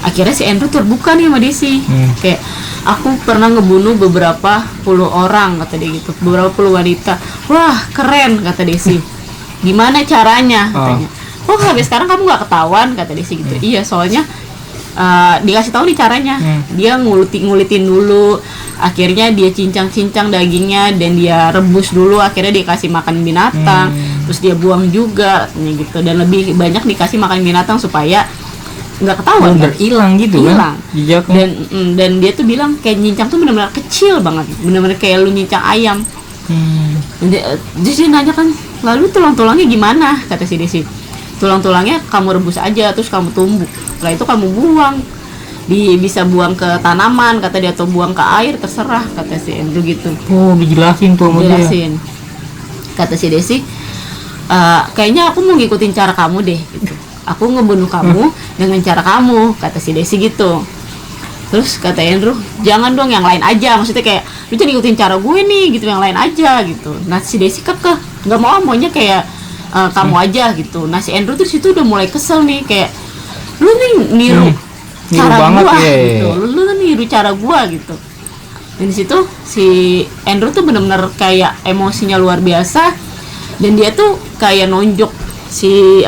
Akhirnya si Andrew terbuka nih sama Desi. Kayak aku pernah ngebunuh beberapa puluh orang, kata dia gitu, beberapa puluh wanita. Wah keren, kata Desi. Gimana caranya, katanya. Oh sampai sekarang kamu nggak ketahuan, kata Desi gitu. Iya soalnya dikasih tahu nih caranya. Dia ngulitin dulu, akhirnya dia cincang-cincang dagingnya dan dia rebus dulu, akhirnya dia kasih makan binatang, terus dia buang juga gitu, dan lebih banyak dikasih makan binatang supaya nggak ketahuan kan? Hilang gitu hilang. Kan dan dia tuh bilang kayak nyincang tuh benar-benar kecil banget, benar-benar kayak lu nyincang ayam. Terus dia nanya kan, lalu tulang-tulangnya gimana, kata si Desi. Tulang-tulangnya kamu rebus aja, terus kamu tumbuk, setelah itu kamu buang, bisa buang ke tanaman, kata dia, atau buang ke air, terserah, kata si Andrew gitu. Dijelasin tuh sama dia. Kata si Desi, kayaknya aku mau ngikutin cara kamu deh gitu. Aku ngebunuh kamu dengan cara kamu, kata si Desi gitu. Terus kata Andrew, jangan dong yang lain aja, maksudnya kayak lu jangan ikutin cara gue nih gitu, yang lain aja gitu. Nah si Desi kekeh nggak maunya kayak kamu aja gitu. Nah si Andrew tuh situ udah mulai kesel nih, kayak lu nih niru cara gua gitu, lu niru cara gua gitu. Dan di situ si Andrew tuh benar-benar kayak emosinya luar biasa, dan dia tuh kayak nonjok si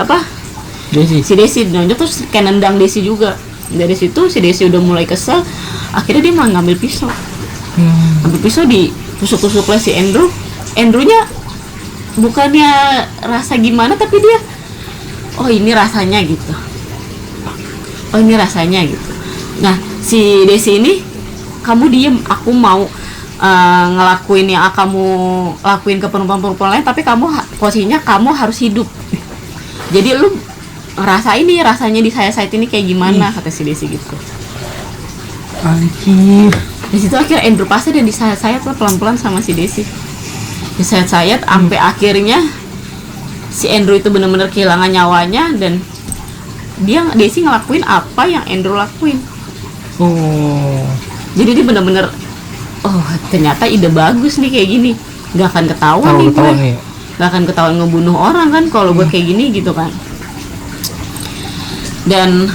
Desi nonjok, terus kayak nendang Desi juga. Dari situ si Desi udah mulai kesel, akhirnya dia malah ngambil pisau. Ngambil pisau, ditusuk-tusuk lah si Andrewnya bukannya rasa gimana, tapi dia ini rasanya gitu. Nah si Desi ini, kamu diem, aku mau ngelakuin yang kamu lakuin ke perempuan-perempuan lain, tapi posisinya kamu harus hidup. Jadi lu ngerasain nih rasanya di sayat ini kayak gimana, kata si Desi gitu. Anjir. Di situ akhirnya Andrew pasti dan disayat-sayat lah pelan-pelan sama si Desi. Disayat-sayat sampai akhirnya si Andrew itu benar-benar kehilangan nyawanya, dan Desi ngelakuin apa yang Andrew lakuin. Jadi dia benar-benar, ternyata ide bagus nih kayak gini, nggak akan ketahuan nih gue, nggak akan ketahuan ngebunuh orang kan kalau gue kayak gini gitu kan. Dan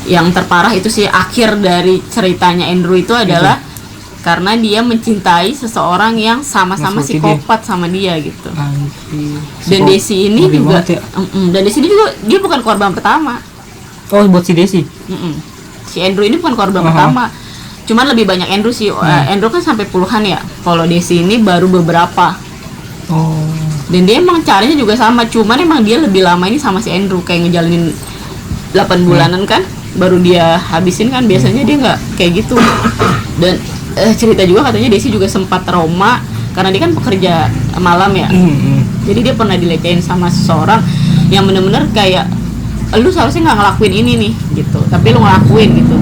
yang terparah itu sih akhir dari ceritanya Andrew itu adalah karena dia mencintai seseorang yang sama-sama psikopat sama dia gitu. Dan Desi ini juga, dan Desi ini juga dia bukan korban pertama. Buat si Desi. Si Andrew ini bukan korban pertama, cuman lebih banyak Andrew sih. Andrew kan sampai puluhan ya, kalau Desi ini baru beberapa. Dan dia emang caranya juga sama, cuman emang dia lebih lama ini sama si Andrew, kayak ngejalanin 8 bulanan kan, baru dia habisin kan. Biasanya dia nggak kayak gitu. Dan cerita juga katanya Desi juga sempat trauma karena dia kan pekerja malam ya. Jadi dia pernah dilecehin sama seseorang yang bener-bener kayak, lu seharusnya nggak ngelakuin ini nih gitu, tapi lu ngelakuin gitu.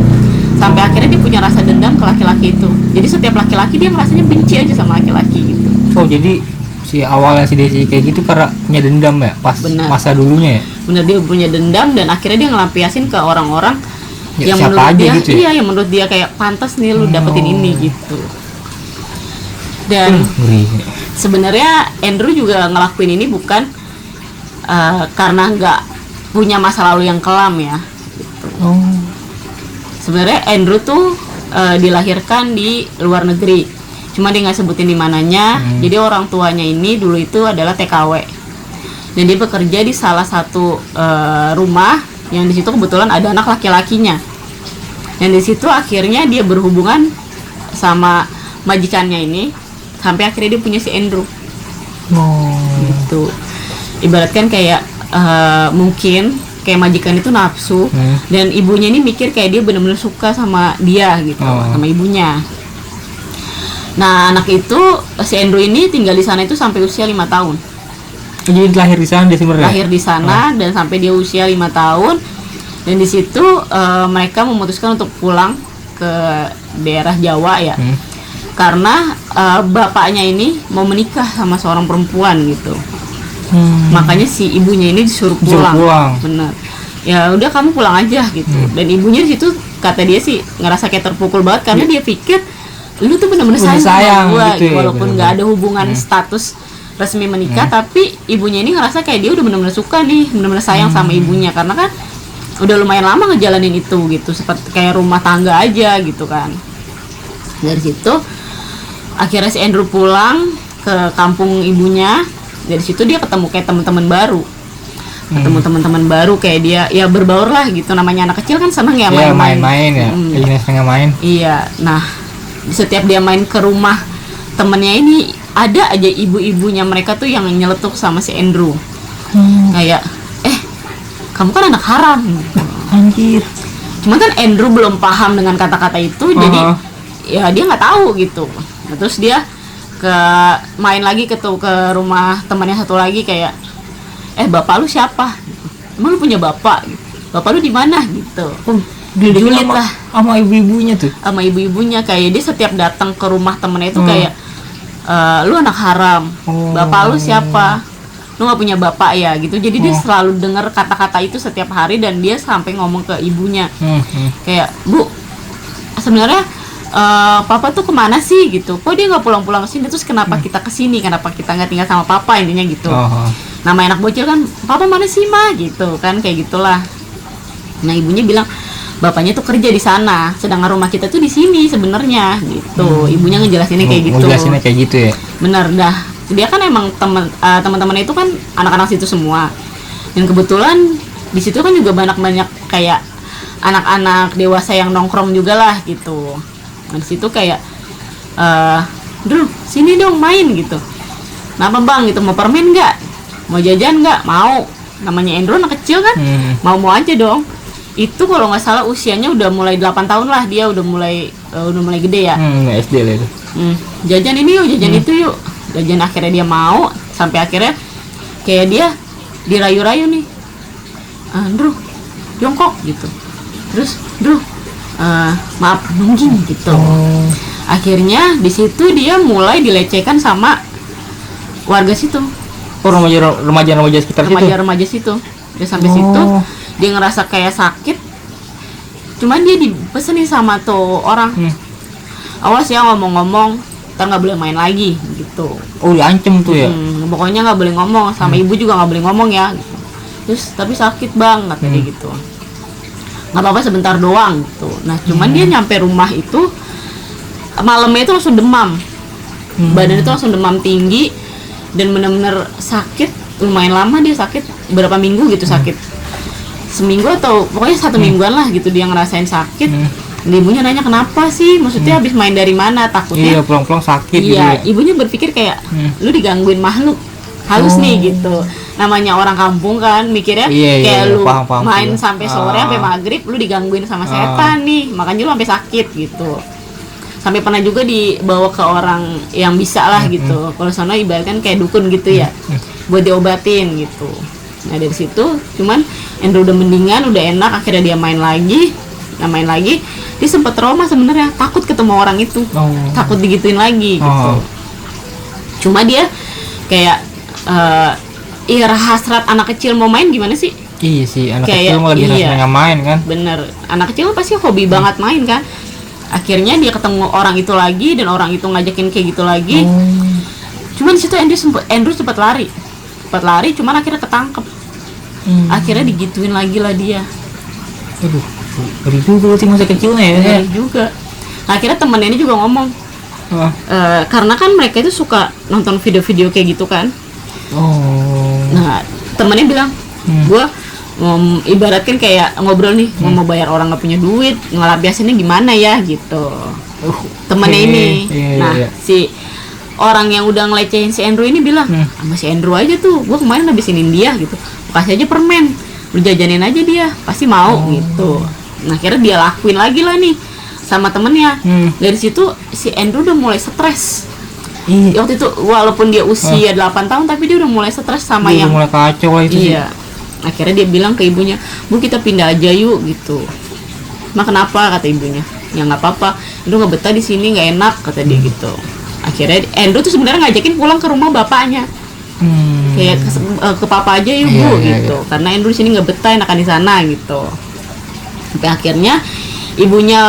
Sampai akhirnya dia punya rasa dendam ke laki-laki itu. Jadi setiap laki-laki dia merasanya benci aja sama laki-laki gitu. Jadi si awalnya si Desi kayak gitu karena punya dendam ya, pas masa dulunya ya. Bener, dia punya dendam, dan akhirnya dia ngelampiasin ke orang-orang yang menurut dia gitu ya? Yang menurut dia kayak pantas nih lu dapetin ini gitu. Dan sebenarnya Andrew juga ngelakuin ini bukan karena nggak punya masa lalu yang kelam ya gitu. Sebenarnya Andrew tuh dilahirkan di luar negeri, cuma dia nggak sebutin di mananya. Jadi orang tuanya ini dulu itu adalah TKW, dan dia bekerja di salah satu rumah yang di situ kebetulan ada anak laki-lakinya. Dan di situ akhirnya dia berhubungan sama majikannya ini, sampai akhirnya dia punya si Andrew. Gitu. Ibaratkan kayak mungkin kayak majikan itu nafsu, dan ibunya ini mikir kayak dia benar-benar suka sama dia gitu, sama ibunya. Nah anak itu si Andrew ini tinggal di sana itu sampai usia 5 tahun. Jadi lahir di sana dia sebenarnya. Lahir di sana dan sampai dia usia 5 tahun, dan di situ mereka memutuskan untuk pulang ke daerah Jawa ya, karena bapaknya ini mau menikah sama seorang perempuan gitu. Makanya si ibunya ini disuruh pulang. Bener. Ya udah kamu pulang aja gitu. Dan ibunya di situ kata dia sih ngerasa kayak terpukul banget karena dia pikir lu tuh benar-benar sayang sama gua gitu, walaupun nggak ada hubungan status resmi menikah, tapi ibunya ini ngerasa kayak dia udah benar-benar suka nih, benar-benar sayang sama ibunya karena kan udah lumayan lama ngejalanin itu gitu, seperti kayak rumah tangga aja gitu kan. Dari situ akhirnya si Andrew pulang ke kampung ibunya. Dari situ dia ketemu kayak teman-teman baru, teman-teman baru kayak dia ya berbaur lah gitu, namanya anak kecil kan seneng ya main-main ya, seneng main. Iya, nah setiap dia main ke rumah temennya ini ada aja ibu-ibunya mereka tuh yang nyeletuk sama si Andrew, kayak kamu kan anak haram. Anjir. Cuma kan Andrew belum paham dengan kata-kata itu, jadi ya dia nggak tahu gitu. Nah, terus dia main lagi ke rumah temannya satu lagi kayak bapak lu siapa? Emang lu punya bapak? Bapak lu di mana gitu? Dijulit lah sama ibu-ibunya tuh. Sama ibu-ibunya kayak dia setiap datang ke rumah temennya itu kayak lu anak haram. Bapak lu siapa? Lu nggak punya bapak ya gitu. Jadi dia selalu dengar kata-kata itu setiap hari dan dia sampai ngomong ke ibunya kayak, Bu, sebenarnya papa tuh kemana sih gitu, kok dia nggak pulang-pulang ke sini, terus kenapa kita kesini, kenapa kita nggak tinggal sama papa, intinya gitu. Nama anak bocil kan, papa mana sih ma gitu kan, kayak gitulah. Nah ibunya bilang bapaknya tuh kerja di sana, sedangkan rumah kita tuh di sini sebenarnya gitu. Ibunya ngejelasinnya kayak gitu. Ngejelasinnya kayak gitu ya. Bener dah, dia kan emang teman-teman itu kan anak-anak situ semua, dan kebetulan di situ kan juga banyak kayak anak-anak dewasa yang nongkrong juga lah gitu. Nah di situ kayak Drew sini dong main gitu. Kenapa bang gitu, mau permen nggak, mau jajan nggak? Mau. Namanya Andrew anak kecil kan, mau aja dong. Itu kalau nggak salah usianya udah mulai 8 tahun lah, dia udah mulai gede ya. SD lah itu. Jajan ini yuk, jajan itu yuk. Jajan, akhirnya dia mau, sampai akhirnya kayak dia dirayu-rayu nih, Drew jongkok gitu. Terus Drew maaf nungging gitu. Akhirnya di situ dia mulai dilecehkan sama warga situ. Remaja sekitar situ. Remaja situ. Dia sampai situ dia ngerasa kayak sakit. Cuman dia dipesenin sama tuh orang, awas ya ngomong-ngomong, ntar nggak boleh main lagi gitu. Oh diancem tuh ya. Pokoknya nggak boleh ngomong, sama ibu juga nggak boleh ngomong ya. Terus tapi sakit bang katanya gitu. Nggak apa-apa sebentar doang gitu. Nah cuman dia nyampe rumah itu malamnya itu langsung demam, badan itu langsung demam tinggi dan benar-benar sakit lumayan lama. Dia sakit berapa minggu gitu, sakit seminggu atau pokoknya 1 mingguan lah gitu dia ngerasain sakit. Ibunya nanya kenapa sih, maksudnya habis main dari mana, takutnya pulang-pulang sakit gitu ya. Ya. Ibunya berpikir kayak lu digangguin makhluk halus nih gitu. Namanya orang kampung kan mikirnya kayak lu paham main juga sampai sore sampai maghrib, lu digangguin sama setan nih, makanya lu sampai sakit gitu. Sampai pernah juga dibawa ke orang yang bisa lah gitu. Kalau sana ibaratkan kayak dukun gitu ya, buat diobatin gitu. Nah dari situ cuman Andrew udah mendingan, udah enak, akhirnya dia main lagi. Dia sempat trauma sebenarnya, takut ketemu orang itu, takut digituin lagi gitu. Cuma dia kayak hasrat anak kecil mau main gimana sih? Iya sih, anak kecil mau lagi rasanya main kan. Bener, anak kecil pasti hobi banget main kan. Akhirnya dia ketemu orang itu lagi dan orang itu ngajakin kayak gitu lagi. Cuman di situ Andrew sempat lari, cuman akhirnya ketangkep. Akhirnya digituin lagi lah dia. Aduh, ngeri juga berarti masa kecilnya ya. Ngeri juga. Akhirnya temennya ini juga ngomong, karena kan mereka itu suka nonton video-video kayak gitu kan. Nah temennya bilang, gue ibaratkan kayak ngobrol nih, mau bayar orang nggak punya duit, ngelampiasinnya gimana ya gitu. Temennya ini, si orang yang udah ngelecehin si Andrew ini bilang, sama si Andrew aja tuh, gue kemarin habisinin dia gitu, kasih aja permen, lu jajanin aja dia pasti mau gitu. Nah akhirnya dia lakuin lagi lah nih sama temennya. Dari situ si Andrew udah mulai stres. Waktu itu walaupun dia usia 8 tahun tapi dia udah mulai stres sama dia yang mulai kacau lah itu. Iya. Akhirnya dia bilang ke ibunya, "Bu, kita pindah aja yuk," gitu. "Ma, kenapa?" kata ibunya. "Ya nggak apa-apa, Andrew nggak betah di sini, nggak enak," kata dia gitu. Akhirnya Andrew tuh sebenarnya ngajakin pulang ke rumah bapaknya. Kayak ke papa aja yuk, Bu, gitu. Karena Andrew di sini nggak betah, enakan di sana gitu. Sampai akhirnya ibunya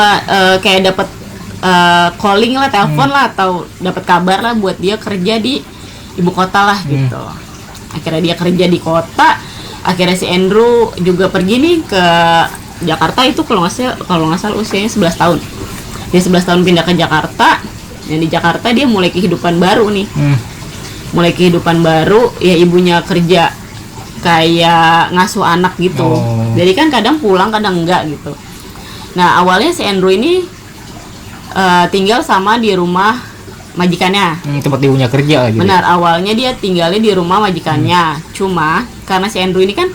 kayak dapat calling lah, telepon lah, atau dapat kabar lah buat dia kerja di ibu kota lah gitu. Akhirnya dia kerja di kota. Akhirnya si Andrew juga pergi nih ke Jakarta. Itu kalau nggak salah usianya 11 tahun. Dia 11 tahun pindah ke Jakarta. Dan di Jakarta dia mulai kehidupan baru nih. Mulai kehidupan baru, ya ibunya kerja kayak ngasuh anak gitu. Jadi kan kadang pulang kadang enggak gitu. Nah awalnya si Andrew ini tinggal sama di rumah majikannya. Tempat ibunya kerja gitu. Benar, awalnya dia tinggalnya di rumah majikannya. Cuma karena si Andrew ini kan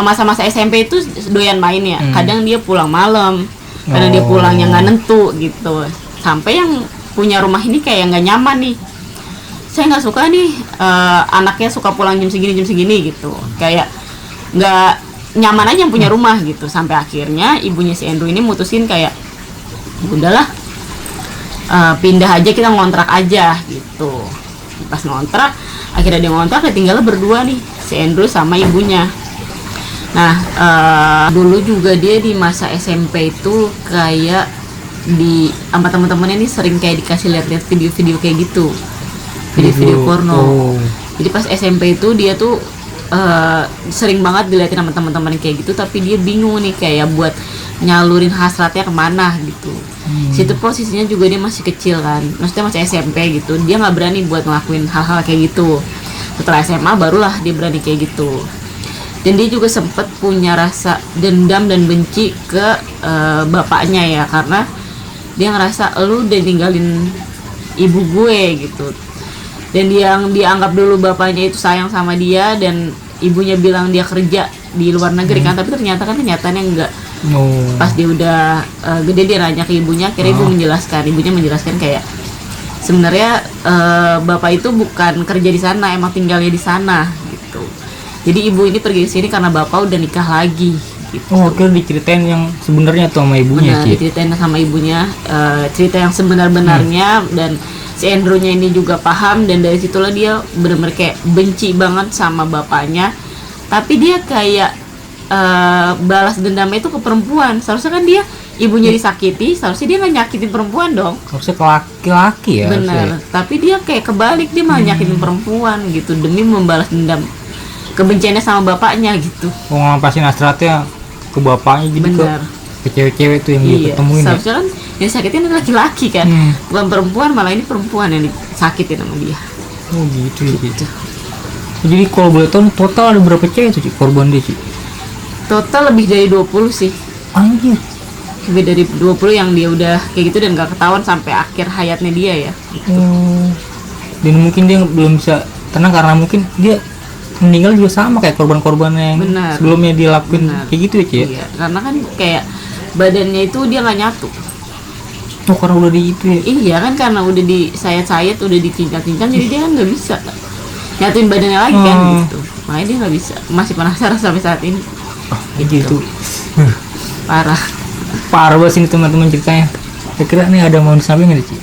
masa-masa SMP itu doyan main ya. Kadang dia pulang malam, kadang dia pulangnya nggak nentu gitu. Sampai yang punya rumah ini kayak nggak nyaman nih. Saya nggak suka nih anaknya suka pulang jam segini gitu. Kayak nggak nyaman aja yang punya rumah gitu. Sampai akhirnya ibunya si Andrew ini mutusin kayak udahlah, pindah aja, kita ngontrak aja gitu. Pas ngontrak, akhirnya dia ngontrak, dia tinggalnya berdua nih, si Andrew sama ibunya. Nah dulu juga dia di masa SMP itu kayak di sama teman-temannya nih sering kayak dikasih lihat-lihat video-video kayak gitu, video-video porno. Jadi pas SMP itu dia tuh sering banget dilihatin sama teman-teman kayak gitu, tapi dia bingung nih kayak buat nyalurin hasratnya kemana gitu. Situ posisinya juga dia masih kecil kan, maksudnya masih SMP gitu, dia nggak berani buat ngelakuin hal-hal kayak gitu. Setelah SMA barulah dia berani kayak gitu. Dan dia juga sempet punya rasa dendam dan benci ke bapaknya ya, karena dia ngerasa lu udah ninggalin ibu gue gitu. Dan yang dianggap dulu bapaknya itu sayang sama dia, dan ibunya bilang dia kerja di luar negeri kan, tapi ternyata kan kenyataannya enggak. Pas dia udah gede dia nanya ke ibunya, akhirnya ibunya menjelaskan kayak sebenarnya bapak itu bukan kerja di sana, emang tinggalnya di sana gitu. Jadi ibu ini pergi ke sini karena bapak udah nikah lagi gitu. Akhirnya diceritain yang sebenarnya tuh sama ibunya. Benar, diceritain sama ibunya cerita yang sebenar-benarnya. Dan si Andrew-nya ini juga paham, dan dari situlah dia benar-benar kayak benci banget sama bapaknya. Tapi dia kayak balas dendamnya itu ke perempuan. Seharusnya kan dia ibunya disakiti, seharusnya dia nggak nyakitin perempuan dong. Harusnya ke laki-laki ya. Benar. Tapi dia kayak kebalik, dia malah nyakitin perempuan gitu demi membalas dendam kebenciannya sama bapaknya gitu. Ngapasin hasratnya ke bapaknya, jadi ke cewek-cewek tuh yang dia ketemuin. Seharusnya kan yang sakitin adalah laki-laki kan, bukan perempuan, malah ini perempuan yang disakitin sama dia. Gitu. Jadi kalau boleh tahu total ada berapa cewek tuh korban dia sih? Total lebih dari 20 sih. Anjir. Lebih dari 20 yang dia udah kayak gitu dan gak ketahuan sampai akhir hayatnya dia ya gitu. Dan mungkin dia belum bisa tenang karena mungkin dia meninggal juga sama kayak korban-korban yang sebelumnya dia lakuin kayak gitu ya Ci? Iya, karena kan kayak badannya itu dia nggak nyatu. Karena udah di itu ya? Iya kan, karena udah disayat-sayat, udah dicincang-cincang, jadi dia kan nggak bisa nyatuin badannya lagi kan gitu. Makanya dia nggak bisa, masih penasaran sampai saat ini. Gitu. Parah banget ini teman-teman ceritanya. Kira-kira nih ada mau disampaikan nggak Ci?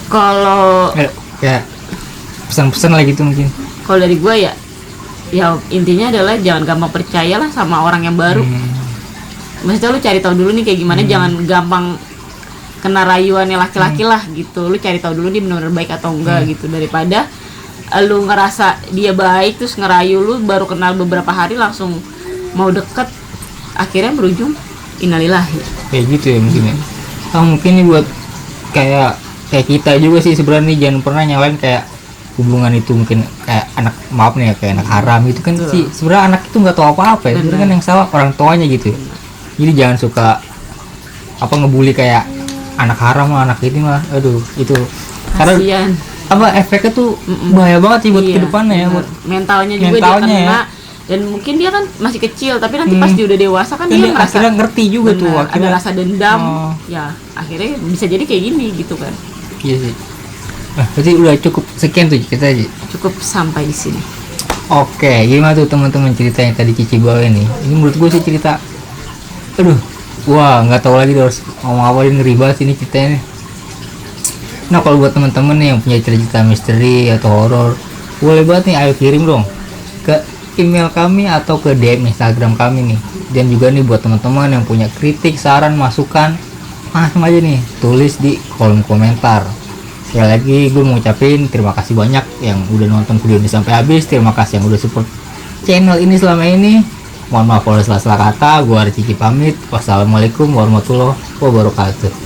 Kalau ya pesan-pesan lah gitu mungkin. Kalau dari gue ya intinya adalah jangan gampang percayalah sama orang yang baru. Maksudnya lu cari tahu dulu nih kayak gimana, jangan gampang kena rayuannya laki-laki lah gitu. Lu cari tahu dulu dia benar-benar baik atau enggak gitu, daripada lu ngerasa dia baik terus ngerayu lu, baru kenal beberapa hari langsung mau deket, akhirnya berujung innalillahi. Kayak gitu ya mungkin ya. Mungkin ini buat kayak kita juga sih sebenarnya, jangan pernah nyalain kayak hubungan itu mungkin kayak anak, maaf nih ya, kayak anak haram gitu kan. Sih sebenarnya anak itu nggak tahu apa-apa ya, sebenarnya kan yang salah orang tuanya gitu. Jadi jangan suka ngebully kayak anak haram lah, anak ini mah, aduh itu karena efeknya tuh bahaya banget sih buat kedepannya ya, buat mentalnya juga dia kena. dan mungkin dia kan masih kecil, tapi nanti pas dia udah dewasa kan Dan dia dia merasa akhirnya ngerti juga tuh benar, akhirnya. ada rasa dendam. Oh. Ya akhirnya bisa jadi kayak gini gitu kan. Iya sih. Berarti udah cukup sekian tuh kita aja. Cukup sampai di sini. Oke, gimana tuh teman-teman cerita yang tadi Cici bawa ini? Ini menurut gue sih cerita, aduh, wah nggak tahu lagi harus ngomong apa, ngeri banget ini ceritanya. Nah kalau buat teman-teman nih yang punya cerita misteri atau horor, boleh banget nih, ayo kirim dong ke email kami atau ke DM Instagram kami nih. Dan juga nih buat teman-teman yang punya kritik, saran, masukan, langsung aja nih tulis di kolom komentar. Sekali lagi gue mau ngucapin terima kasih banyak yang udah nonton video ini sampai habis. Terima kasih yang udah support channel ini selama ini. Mohon maaf kalau salah kata. Gue Cici pamit. Wassalamualaikum warahmatullahi wabarakatuh.